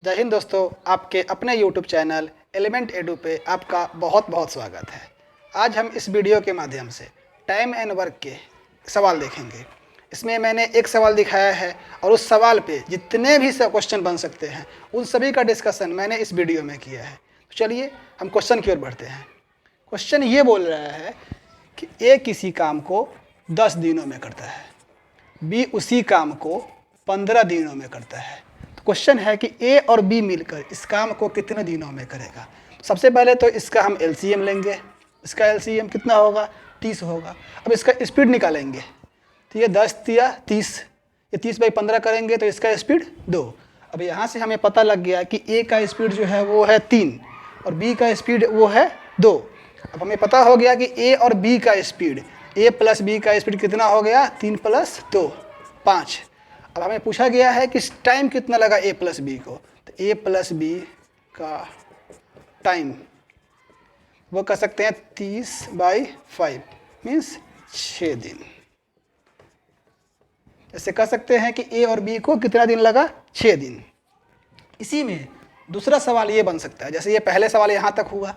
जय हिंद दोस्तों, आपके अपने YouTube चैनल एलिमेंट एडू पे आपका बहुत बहुत स्वागत है। आज हम इस वीडियो के माध्यम से टाइम एंड वर्क के सवाल देखेंगे। इसमें मैंने एक सवाल दिखाया है और उस सवाल पे जितने भी क्वेश्चन बन सकते हैं उन सभी का डिस्कशन मैंने इस वीडियो में किया है। तो चलिए हम क्वेश्चन की ओर बढ़ते हैं। क्वेश्चन ये बोल रहा है कि ए किसी काम को 10 दिनों में करता है, बी उसी काम को 15 दिनों में करता है। क्वेश्चन है कि ए और बी मिलकर इस काम को कितने दिनों में करेगा। सबसे पहले तो इसका हम एलसीएम लेंगे। इसका एलसीएम कितना होगा? 30 होगा। अब इसका स्पीड निकालेंगे तो ये 10 या 30, ये 30/15 करेंगे तो इसका स्पीड 2। अब यहाँ से हमें पता लग गया कि ए का स्पीड जो है वो है 3 और बी का स्पीड वो है 2। अब हमें पता हो गया कि ए और बी का स्पीड, ए प्लस बी का स्पीड कितना हो गया? 3 + 2 5। अब हमें पूछा गया है कि टाइम कितना लगा ए प्लस बी को, तो ए प्लस बी का टाइम वो कह सकते हैं 30/5 मीन्स 6 दिन। ऐसे कह सकते हैं कि ए और बी को कितना दिन लगा? 6 दिन। इसी में दूसरा सवाल ये बन सकता है, जैसे ये पहले सवाल यहाँ तक हुआ।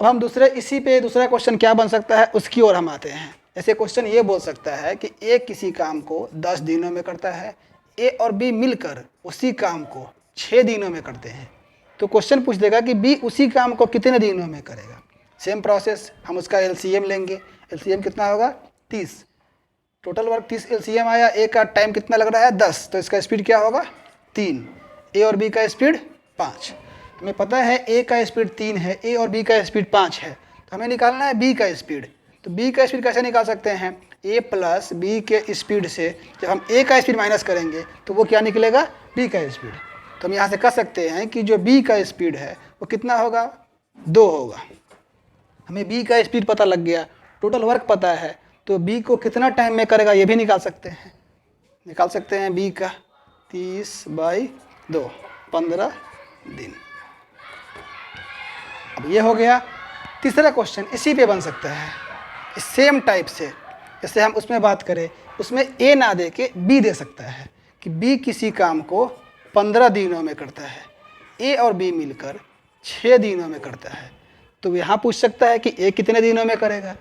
अब हम दूसरा क्वेश्चन क्या बन सकता है उसकी ओर हम आते हैं। ऐसे क्वेश्चन ये बोल सकता है कि ए किसी काम को 10 दिनों में करता है, ए और बी मिलकर उसी काम को 6 दिनों में करते हैं। तो क्वेश्चन पूछ देगा कि बी उसी काम को कितने दिनों में करेगा। सेम प्रोसेस, हम उसका एलसीएम लेंगे। एलसीएम कितना होगा? 30। टोटल वर्क 30 एलसीएम आया। ए का टाइम कितना लग रहा है? 10, तो इसका स्पीड क्या होगा? 3। ए और बी का स्पीड 5। हमें पता है ए का स्पीड 3 है, ए और बी का स्पीड 5 है, तो हमें निकालना है बी का स्पीड। तो बी का स्पीड कैसे निकाल सकते हैं? ए प्लस बी के स्पीड से जब हम ए का स्पीड माइनस करेंगे तो वो क्या निकलेगा? बी का स्पीड। तो हम यहाँ से कह सकते हैं कि जो बी का स्पीड है वो कितना होगा? 2 होगा। हमें बी का स्पीड पता लग गया, टोटल वर्क पता है, तो बी को कितना टाइम में करेगा ये भी निकाल सकते हैं। बी का 30/2 15 दिन। अब ये हो गया। तीसरा क्वेश्चन इसी पे बन सकता है, सेम टाइप से। जैसे हम उसमें बात करें, उसमें ए ना दे के बी दे सकता है कि बी किसी काम को 15 दिनों में करता है, ए और बी मिलकर 6 दिनों में करता है। तो यहाँ पूछ सकता है कि ए कितने दिनों में करेगा।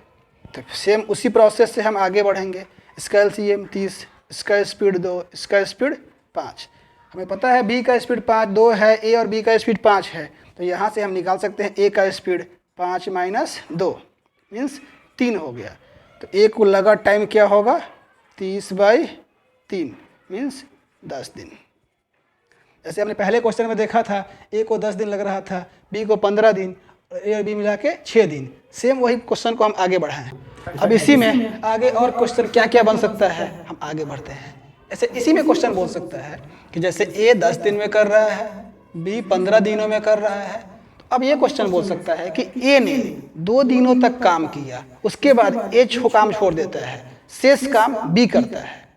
तो सेम उसी प्रोसेस से हम आगे बढ़ेंगे। इसका एलसीएम 30, इसका स्पीड 2, इसका स्पीड 5। हमें पता है बी का स्पीड 5 2 है, ए और बी का स्पीड 5 है, तो यहाँ से हम निकाल सकते हैं ए का स्पीड 5 - 2 मीन्स 3 हो गया। तो ए को लगा टाइम क्या होगा? 30/3 मीन्स 10 दिन। जैसे हमने पहले क्वेश्चन में देखा था, ए को 10 दिन लग रहा था, बी को 15 दिन, ए और बी मिला के 6 दिन। सेम वही क्वेश्चन को हम आगे बढ़ाएं। अब इसी में आगे और क्वेश्चन क्या क्या बन सकता है हम आगे बढ़ते हैं। ऐसे इसी में क्वेश्चन बोल सकता है कि जैसे ए 10 दिन में कर रहा है, बी 15 दिनों में कर रहा है। अब ये क्वेश्चन बोल सकता है कि ए ने 2 दिनों तक काम किया, उसके बाद ए काम छोड़ देता है, शेष काम बी करता है।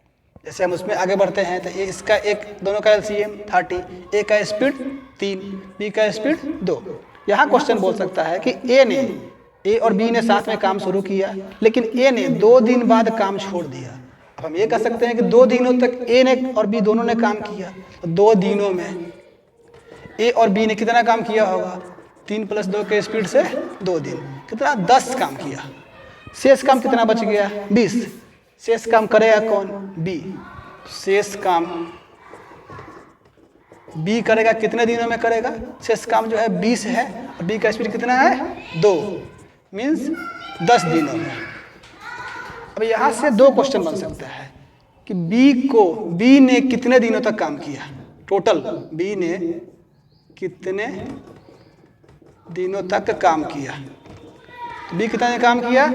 जैसे हम उसमें आगे बढ़ते हैं तो ये इसका दोनों का एलसीएम 30, ए का स्पीड 3, बी का स्पीड 2। यहाँ क्वेश्चन बोल सकता है कि ए और बी ने साथ में काम शुरू किया, लेकिन ए ने 2 दिन बाद काम छोड़ दिया। अब हम ये कह सकते हैं कि 2 दिनों तक ए ने और बी दोनों ने काम किया, तो 2 दिनों में ए और बी ने कितना काम किया होगा? 3 + 2 के स्पीड से 2 दिन, कितना? 10 काम किया। शेष काम कितना बच गया? 20। शेष काम करेगा कौन? बी। शेष काम बी करेगा, कितने दिनों में करेगा? शेष काम जो है 20 है और बी का स्पीड कितना है? 2 मीन्स 10 दिनों में। अब यहाँ से 2 क्वेश्चन बन सकता है कि बी ने कितने दिनों तक काम किया। टोटल बी ने कितने दिनों तक काम किया। तो बी कितना काम किया?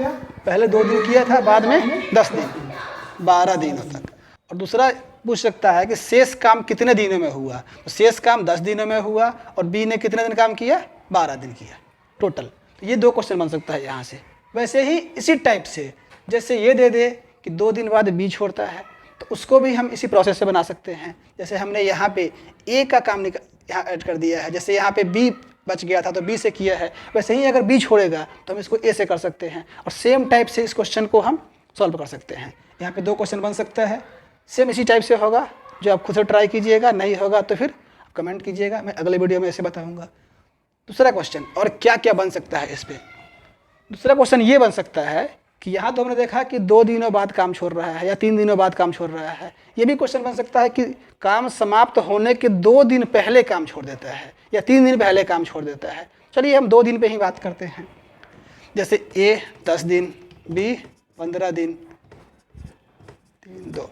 पहले 2 दिन किया था, बाद में 10 दिन, 12 दिनों तक। और दूसरा पूछ सकता है कि शेष काम कितने दिनों में हुआ। तो शेष काम 10 दिनों में हुआ और बी ने कितने दिन काम किया? 12 दिन किया टोटल। तो ये 2 क्वेश्चन बन सकता है यहाँ से। वैसे ही इसी टाइप से जैसे ये दे दे कि 2 दिन बाद बी छोड़ता है, तो उसको भी हम इसी प्रोसेस से बना सकते हैं। जैसे हमने यहाँ पे ए का काम यहाँ ऐड कर दिया है, जैसे यहाँ पे बी बच गया था तो बी से किया है, वैसे ही अगर बी छोड़ेगा तो हम इसको ए से कर सकते हैं और सेम टाइप से इस क्वेश्चन को हम सॉल्व कर सकते हैं। यहाँ पे 2 क्वेश्चन बन सकता है, सेम इसी टाइप से होगा। जो आप खुद से ट्राई कीजिएगा, नहीं होगा तो फिर कमेंट कीजिएगा, मैं अगले वीडियो में ऐसे बताऊँगा। दूसरा क्वेश्चन, और क्या क्या बन सकता है इस पर। दूसरा क्वेश्चन ये बन सकता है कि यहाँ तो हमने देखा कि 2 दिनों बाद काम छोड़ रहा है या 3 दिनों बाद काम छोड़ रहा है। ये भी क्वेश्चन बन सकता है कि काम समाप्त होने के 2 दिन पहले काम छोड़ देता है या 3 दिन पहले काम छोड़ देता है। चलिए हम 2 दिन पे ही बात करते हैं। जैसे ए 10 दिन, बी 15 दिन, 3 2।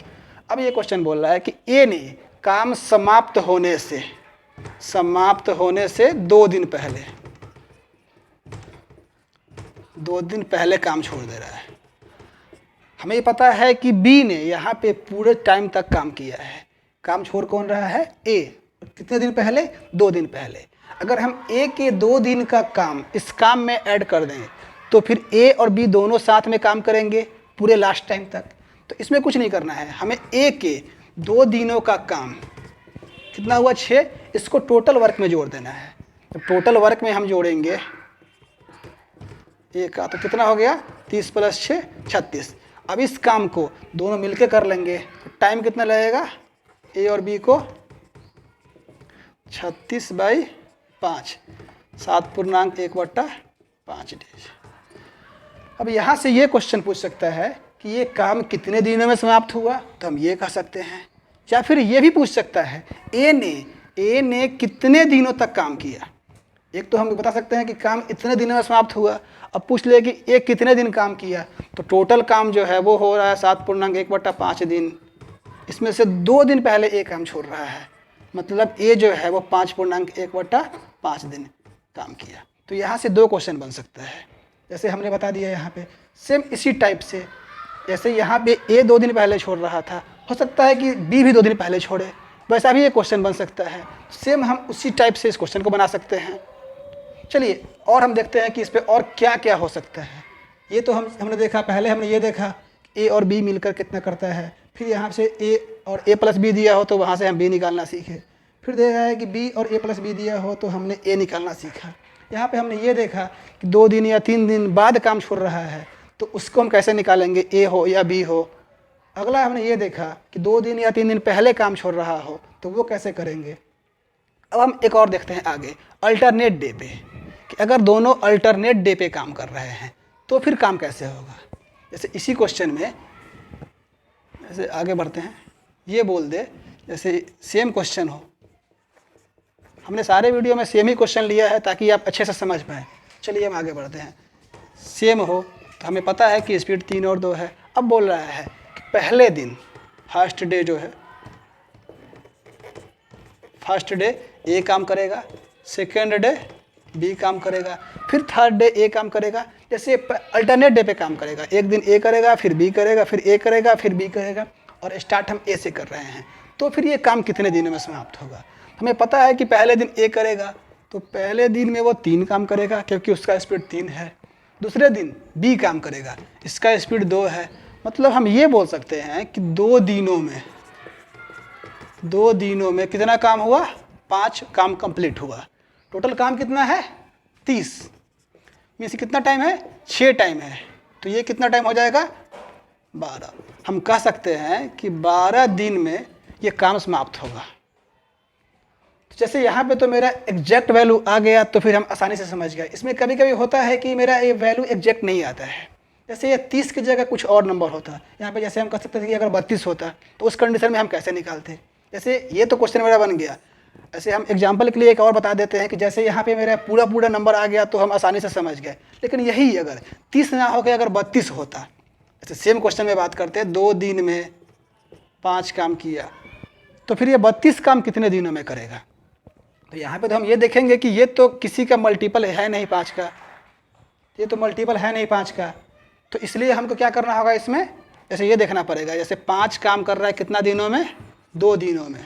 अब ये क्वेश्चन बोल रहा है कि ए ने काम समाप्त होने से 2 दिन पहले 2 दिन पहले काम छोड़ दे रहा है। हमें ये पता है कि बी ने यहाँ पे पूरे टाइम तक काम किया है। काम छोड़ कौन रहा है? ए। कितने दिन पहले? 2 दिन पहले। अगर हम ए के 2 दिन का काम इस काम में ऐड कर दें तो फिर ए और बी दोनों साथ में काम करेंगे पूरे लास्ट टाइम तक। तो इसमें कुछ नहीं करना है, हमें ए के 2 दिनों का काम कितना हुआ? 6। इसको टोटल वर्क में जोड़ देना है। तो टोटल वर्क में हम जोड़ेंगे ए का, तो कितना हो गया? 30 + 6 36। अब इस काम को दोनों मिलके कर लेंगे तो टाइम कितना लगेगा? ए और बी को 36/5 7.1/5 डेज। अब यहाँ से ये क्वेश्चन पूछ सकता है कि ये काम कितने दिनों में समाप्त हुआ, तो हम ये कह सकते हैं। या फिर ये भी पूछ सकता है ए ने कितने दिनों तक काम किया। एक तो हम बता सकते हैं कि काम इतने दिनों में समाप्त हुआ। अब पूछ ले कि ए कितने दिन काम किया, तो टोटल काम जो है वो हो रहा है 7.1/5 दिन। इसमें से 2 दिन पहले ए काम छोड़ रहा है, मतलब ए जो है वो 5.1/5 दिन काम किया। तो यहाँ से 2 क्वेश्चन बन सकता है, जैसे हमने बता दिया यहाँ पे। सेम इसी टाइप से, जैसे यहाँ पे ए 2 दिन पहले छोड़ रहा था, हो सकता है कि बी भी 2 दिन पहले छोड़े, वैसा भी ये क्वेश्चन बन सकता है। सेम हम उसी टाइप से इस क्वेश्चन को बना सकते हैं। चलिए और हम देखते हैं कि इस पर और क्या क्या हो सकता है। ये तो हमने देखा, पहले हमने ये देखा ए और बी मिलकर कितना करता है। फिर यहाँ से ए और ए + बी दिया हो तो वहाँ से हम बी निकालना सीखे। फिर देखा है कि बी और ए + बी दिया हो तो हमने ए निकालना सीखा। यहाँ पे हमने ये देखा कि 2 दिन या 3 दिन बाद काम छोड़ रहा है, तो उसको हम कैसे निकालेंगे, ए हो या बी हो। अगला हमने ये देखा कि 2 दिन या 3 दिन पहले काम छोड़ रहा हो, तो वो कैसे करेंगे। अब हम एक और देखते हैं आगे, अल्टरनेट डे पे, कि अगर दोनों अल्टरनेट डे पे काम कर रहे हैं तो फिर काम कैसे होगा। जैसे इसी क्वेश्चन में जैसे आगे बढ़ते हैं, ये बोल दे जैसे सेम क्वेश्चन हो। हमने सारे वीडियो में सेम ही क्वेश्चन लिया है ताकि आप अच्छे से समझ पाएँ। चलिए हम आगे बढ़ते हैं। सेम हो तो हमें पता है कि स्पीड 3 और 2 है। अब बोल रहा है कि पहले दिन फर्स्ट डे जो है, फर्स्ट डे ए काम करेगा, सेकेंड डे बी काम करेगा, फिर थर्ड डे ए काम करेगा। जैसे अल्टरनेट डे पे काम करेगा, एक दिन ए करेगा, फिर बी करेगा, फिर ए करेगा, फिर बी करेगा, और स्टार्ट हम ए से कर रहे हैं। तो फिर ये काम कितने दिनों में समाप्त होगा। हमें पता है कि पहले दिन ए करेगा तो पहले दिन में वो 3 काम करेगा क्योंकि उसका स्पीड 3 है। दूसरे दिन बी काम करेगा, इसका स्पीड 2 है। मतलब हम ये बोल सकते हैं कि 2 दिनों में कितना काम हुआ, 5 काम कंप्लीट हुआ। टोटल काम कितना है, 30 में से कितना टाइम है, 6 टाइम है। तो ये कितना टाइम हो जाएगा, 12। हम कह सकते हैं कि 12 दिन में ये काम समाप्त होगा। तो जैसे यहाँ पे तो मेरा एग्जैक्ट वैल्यू आ गया तो फिर हम आसानी से समझ गए। इसमें कभी कभी होता है कि मेरा ये वैल्यू एग्जैक्ट नहीं आता है। जैसे ये 30 की जगह कुछ और नंबर होता, यहाँ पे जैसे हम कह सकते थे कि अगर 32 होता तो उस कंडीशन में हम कैसे निकालते। जैसे ये तो क्वेश्चन मेरा बन गया। ऐसे हम एग्जाम्पल के लिए एक और बता देते हैं कि जैसे यहाँ पे मेरा पूरा नंबर आ गया तो हम आसानी से समझ गए। लेकिन यही अगर 30 ना होकर अगर 32 होता, ऐसे सेम क्वेश्चन में बात करते हैं, 2 दिन में 5 काम किया, तो फिर ये 32 काम कितने दिनों में करेगा। तो यहाँ पे तो हम ये देखेंगे कि ये तो किसी का मल्टीपल है नहीं 5 का, ये तो मल्टीपल है नहीं 5 का। तो इसलिए हमको क्या करना होगा इसमें, जैसे ये देखना पड़ेगा, जैसे 5 काम कर रहा है कितना दिनों में, 2 दिनों में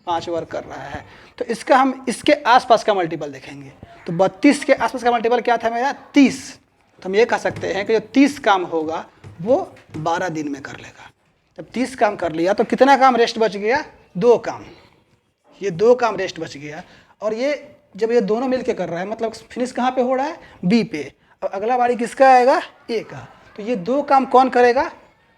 5 वर्क कर रहा है। तो इसका हम इसके आसपास का मल्टीपल देखेंगे। तो 32 के आसपास का मल्टीपल क्या था मेरा, 30। तो हम ये कह सकते हैं कि जो 30 काम होगा वो 12 दिन में कर लेगा। जब 30 काम कर लिया तो कितना काम रेस्ट बच गया, 2 काम। ये 2 काम रेस्ट बच गया। और ये जब ये दोनों मिलके कर रहा है मतलब फिनिश कहाँ पे हो रहा है, बी पे। अब अगला बारी किसका आएगा, ए का। तो ये 2 काम कौन करेगा,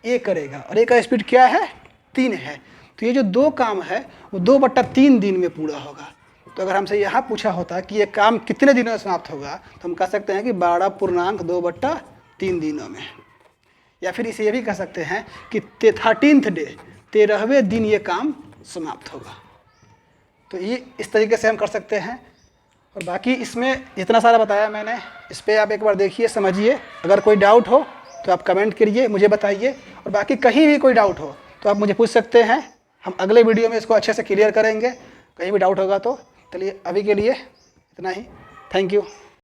ए करेगा। और ए का स्पीड क्या है, 3 है। तो ये जो 2 काम है वो 2/3 दिन में पूरा होगा। तो अगर हमसे यहाँ पूछा होता कि ये काम कितने दिनों में समाप्त होगा, तो हम कह सकते हैं कि 12.2/3 दिनों में। या फिर इसे ये भी कह सकते हैं कि 13th डे, 13वें दिन ये काम समाप्त होगा। तो ये इस तरीके से हम कर सकते हैं। और बाकी इसमें जितना सारा बताया मैंने, इस पर आप एक बार देखिए, समझिए। अगर कोई डाउट हो तो आप कमेंट करिए, मुझे बताइए। और बाकी कहीं भी कोई डाउट हो तो आप मुझे पूछ सकते हैं, हम अगले वीडियो में इसको अच्छे से क्लियर करेंगे। कहीं भी डाउट होगा तो। चलिए अभी के लिए इतना ही। Thank you.